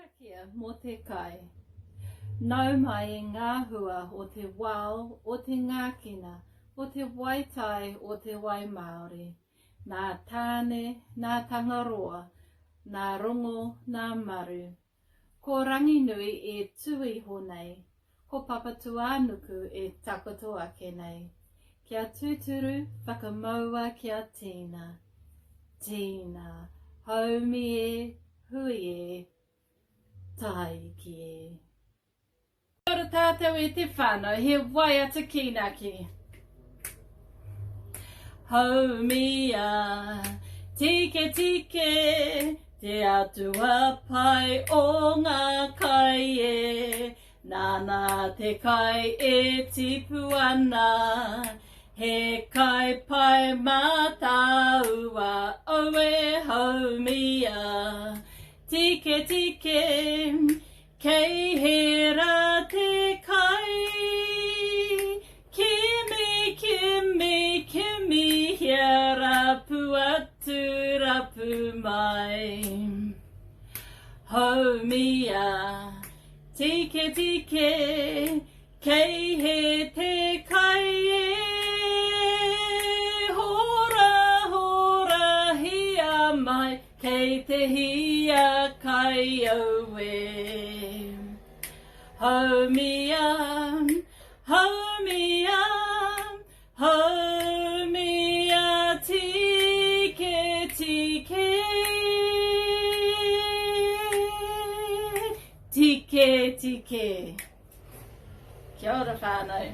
Karakia mō te kai. Nau mai e ngā hua o te wao, o te ngākina, o te waitai, o te wai Māori. Nā tāne, nā tangaroa, nā rongo, nā maru. Ko rangi nui e tui honei, ko papatu ānuku e takoto ake nei. Kia tūturu whakamaua kia tīna. Tīna, haumi e, hui e, tai ki e. Kia ora tātou e te whānau, he Waiata Kīnaki. Haumia, tike tike, te atua pai o ngā kai e. Nāna te kai e tipu ana, he kai pai mātaua, oe haumia. Tike tike, kei hera te kai, kimi, kimi, kimi, hea rapu atu, rapu mai. Haumia, tike tike, kei he te kai e, hora, hora, hia mai, kei te hia kai oe. Haumia, haumia, haumia, tike tike, tike tike. Kia ora whānau.